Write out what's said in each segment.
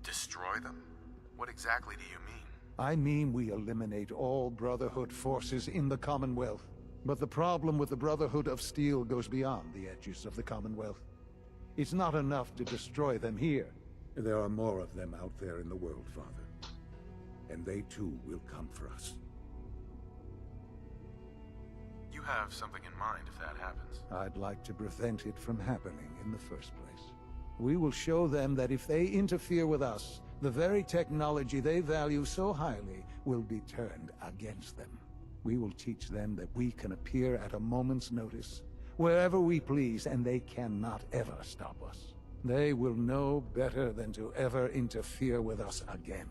Destroy them? What exactly do you mean? I mean we eliminate all Brotherhood forces in the Commonwealth. But the problem with the Brotherhood of Steel goes beyond the edges of the Commonwealth. It's not enough to destroy them here. There are more of them out there in the world, Father. And they too will come for us. You have something in mind if that happens. I'd like to prevent it from happening in the first place. We will show them that if they interfere with us, the very technology they value so highly will be turned against them. We will teach them that we can appear at a moment's notice, wherever we please, and they cannot ever stop us. They will know better than to ever interfere with us again.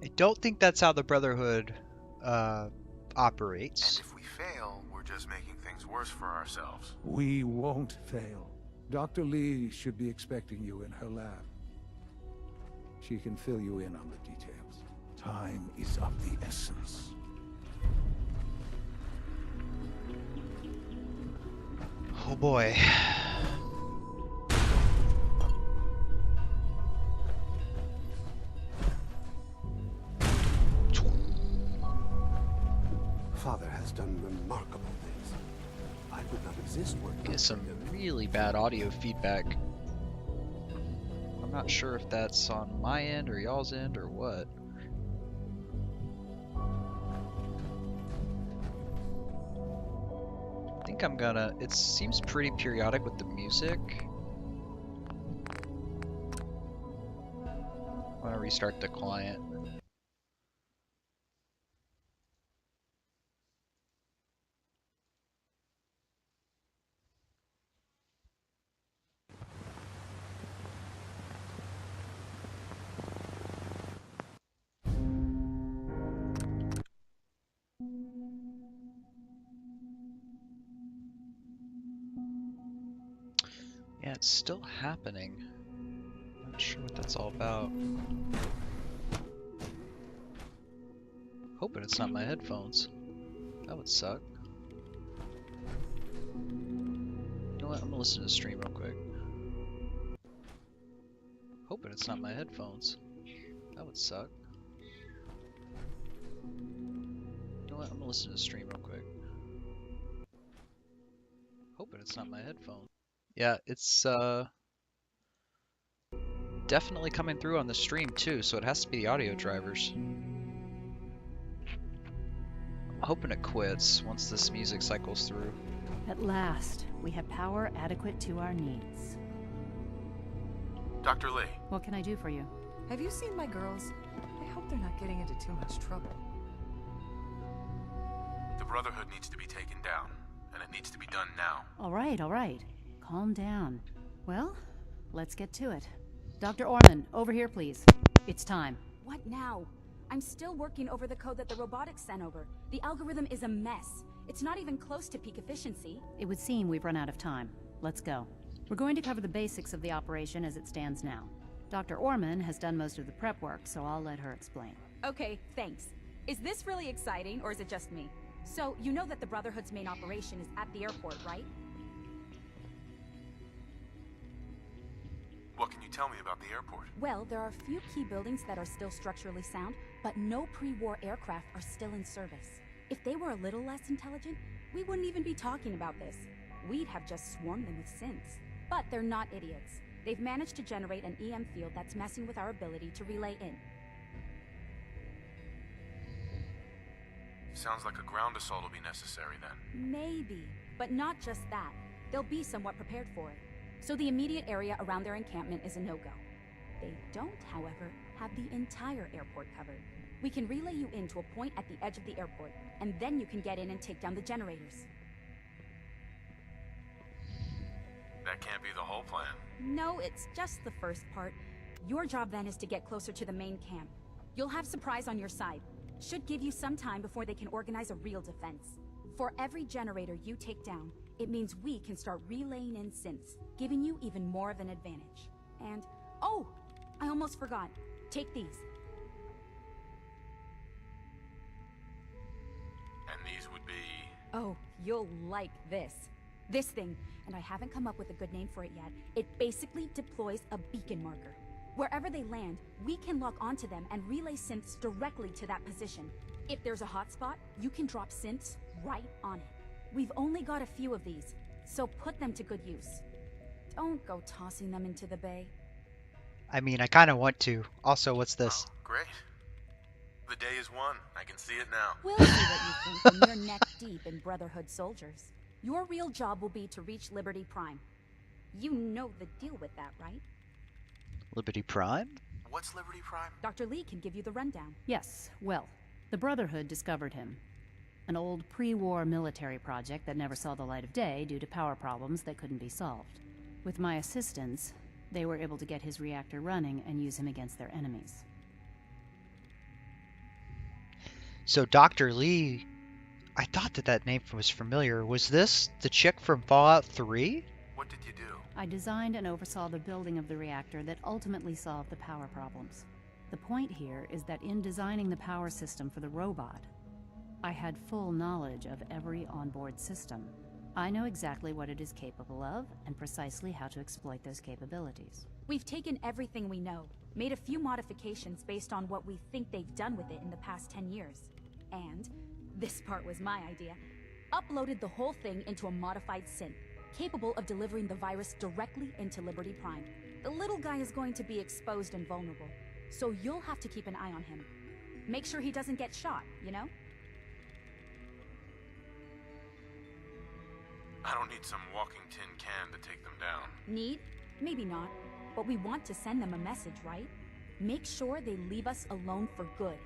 I don't think that's how the Brotherhood operates. And if we fail, we're just making things worse for ourselves. We won't fail. Dr. Lee should be expecting you in her lab. She can fill you in on the details. Time is of the essence. Oh boy. Father has done remarkable things. I would not exist were Get some really bad audio feedback. I'm not sure if that's on my end or y'all's end or what. I think I'm gonna, it seems pretty periodic with the music. I'm gonna restart the client. Yeah, it's still happening. Not sure what that's all about. Hoping it's not my headphones. That would suck. You know what? I'm gonna listen to the stream real quick. Hoping it's not my headphones. That would suck. You know what? I'm gonna listen to the stream real quick. Hoping it's not my headphones. Yeah, it's definitely coming through on the stream too, so it has to be the audio drivers. I'm hoping it quits once this music cycles through. At last, we have power adequate to our needs. Dr. Lee. What can I do for you? Have you seen my girls? I hope they're not getting into too much trouble. The Brotherhood needs to be taken down, and it needs to be done now. All right, all right. Calm down. Well, let's get to it. Dr. Orman, over here, please. It's time. What now? I'm still working over the code that the robotics sent over. The algorithm is a mess. It's not even close to peak efficiency. It would seem we've run out of time. Let's go. We're going to cover the basics of the operation as it stands now. Dr. Orman has done most of the prep work, so I'll let her explain. Okay, thanks. Is this really exciting, or is it just me? So, you know that the Brotherhood's main operation is at the airport, right? What can you tell me about the airport? Well, there are a few key buildings that are still structurally sound, but no pre-war aircraft are still in service. If they were a little less intelligent, we wouldn't even be talking about this. We'd have just swarmed them with synths. But they're not idiots. They've managed to generate an EM field that's messing with our ability to relay in. Sounds like a ground assault will be necessary then. Maybe, but not just that. They'll be somewhat prepared for it. So the immediate area around their encampment is a no-go. They don't, however, have the entire airport covered. We can relay you in to a point at the edge of the airport, and then you can get in and take down the generators. That can't be the whole plan. No, it's just the first part. Your job then is to get closer to the main camp. You'll have Surprise on your side. Should give you some time before they can organize a real defense. For every generator you take down, it means we can start relaying in synths, giving you even more of an advantage. And, oh, I almost forgot. Take these. Oh, you'll like this. This thing, and I haven't come up with a good name for it yet, it basically deploys a beacon marker. Wherever they land, we can lock onto them and relay synths directly to that position. If there's a hotspot, you can drop synths right on it. We've only got a few of these, so put them to good use. Don't go tossing them into the bay. I mean, I kind of want to. Also, what's this? Oh, great. The day is won. I can see it now. We'll see what you think when you're neck deep in Brotherhood soldiers. Your real job will be to reach Liberty Prime. You know the deal with that, right? Liberty Prime? What's Liberty Prime? Dr. Lee can give you the rundown. Yes, well, the Brotherhood discovered him. An old pre-war military project that never saw the light of day due to power problems that couldn't be solved. With my assistance, they were able to get his reactor running and use him against their enemies. So Dr. Lee, I thought that name was familiar. Was this the chick from Fallout 3? What did you do? I designed and oversaw the building of the reactor that ultimately solved the power problems. The point here is that in designing the power system for the robot, I had full knowledge of every onboard system. I know exactly what it is capable of and precisely how to exploit those capabilities. We've taken everything we know, made a few modifications based on what we think they've done with it in the past 10 years. And, this part was my idea, uploaded the whole thing into a modified synth, capable of delivering the virus directly into Liberty Prime. The little guy is going to be exposed and vulnerable, so you'll have to keep an eye on him. Make sure he doesn't get shot, you know? I don't need some walking tin can to take them down. Need? Maybe not. But we want to send them a message, right? Make sure they leave us alone for good.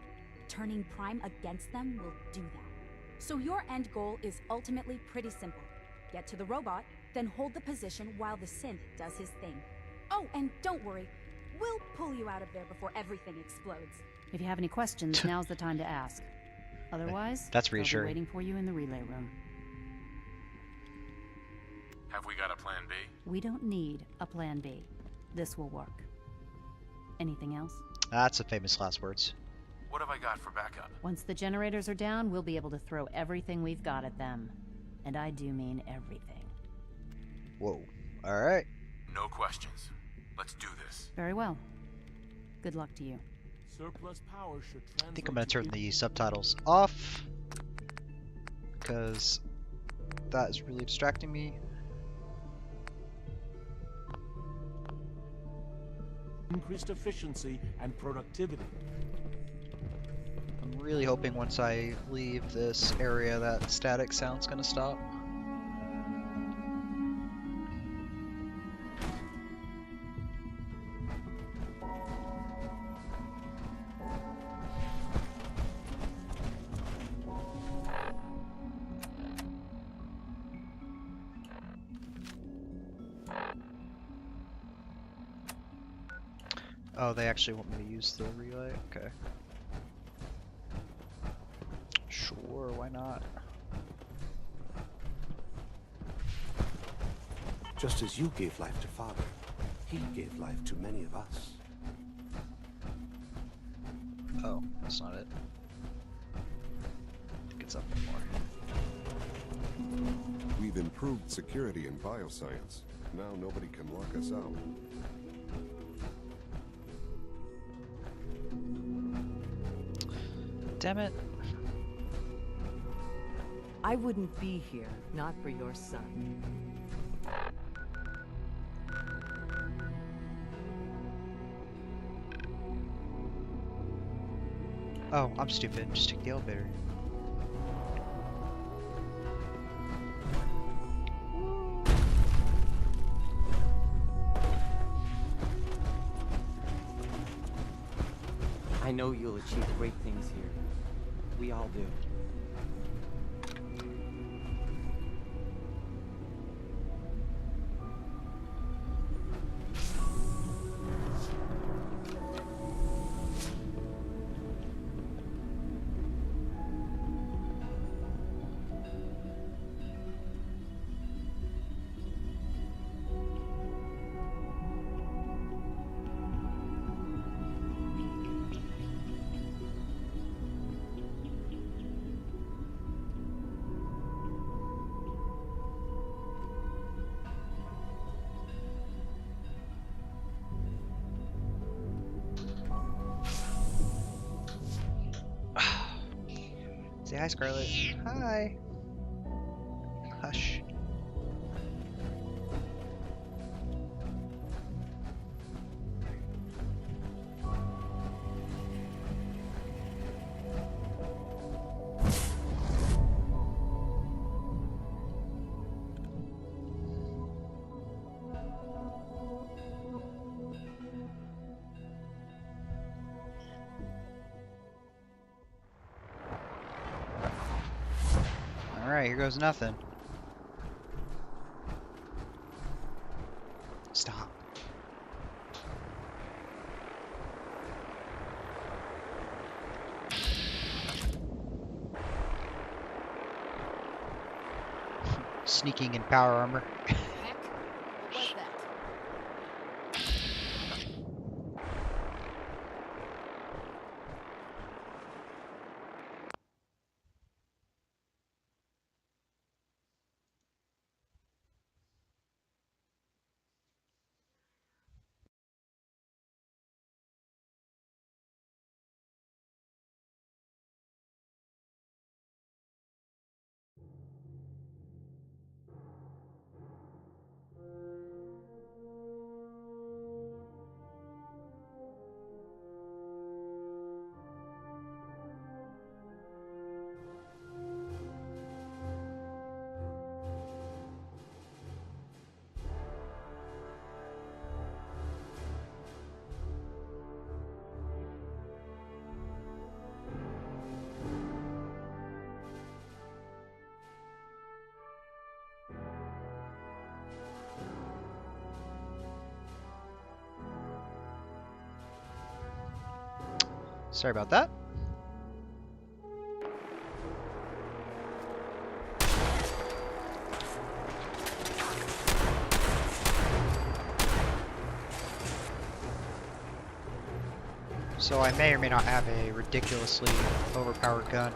Turning Prime against them will do that. So your end goal is ultimately pretty simple. Get to the robot, then hold the position while the synth does his thing. Oh, and don't worry. We'll pull you out of there before everything explodes. If you have any questions, now's the time to ask. Otherwise, That's they'll be reassuring. waiting for you in the relay room. Have we got a plan B? We don't need a plan B. This will work. Anything else? That's the famous last words. What have I got for backup? Once the generators are down, we'll be able to throw everything we've got at them. And I do mean everything. Whoa. Alright. No questions. Let's do this. Very well. Good luck to you. Surplus power should I think I'm going to turn the subtitles off, because that is really distracting me. increased efficiency and productivity. I'm really hoping once I leave this area that static sound's going to stop. Oh, they actually want me to use the relay? Okay. Sure, why not? Just as you gave life to Father, he gave life to many of us. Oh, that's not it. I think it's up more. We've improved security in bioscience. Now nobody can lock us out. Damn it. I wouldn't be here, not for your son. Oh, I'm stupid. Just take the elevator. I know you'll achieve great things here. We all do. Say hi, Scarlet. Hi. Hush. Alright, here goes nothing. Stop. Sneaking in power armor. Heck, what was that? Sorry about that. So I may or may not have a ridiculously overpowered gun.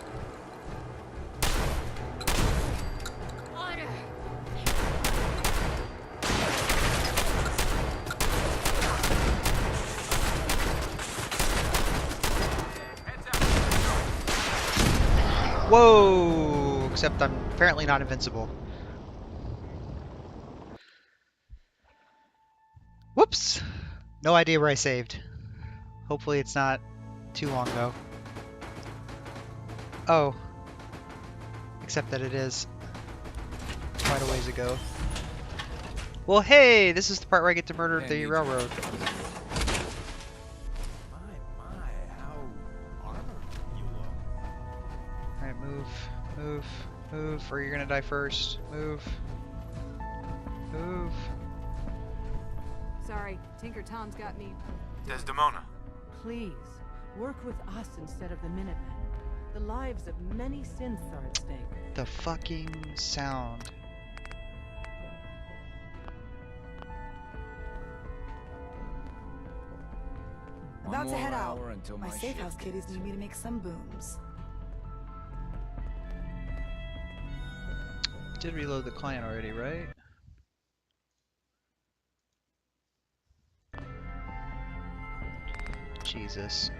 Whoa! Except I'm apparently not invincible. Whoops! No idea where I saved. Hopefully it's not too long ago. Oh. Except that it is quite a ways ago. Well, hey! This is the part where I get to murder the railroad. Alright, move, move, move, or you're gonna die first. Move. Move. Sorry, Tinker Tom's got me. Desdemona. Please, work with us instead of the Minutemen. The lives of many synths are at stake. The fucking sound. About to head out. My safe house kiddies need me to make some booms. Did reload the client already, right? Jesus.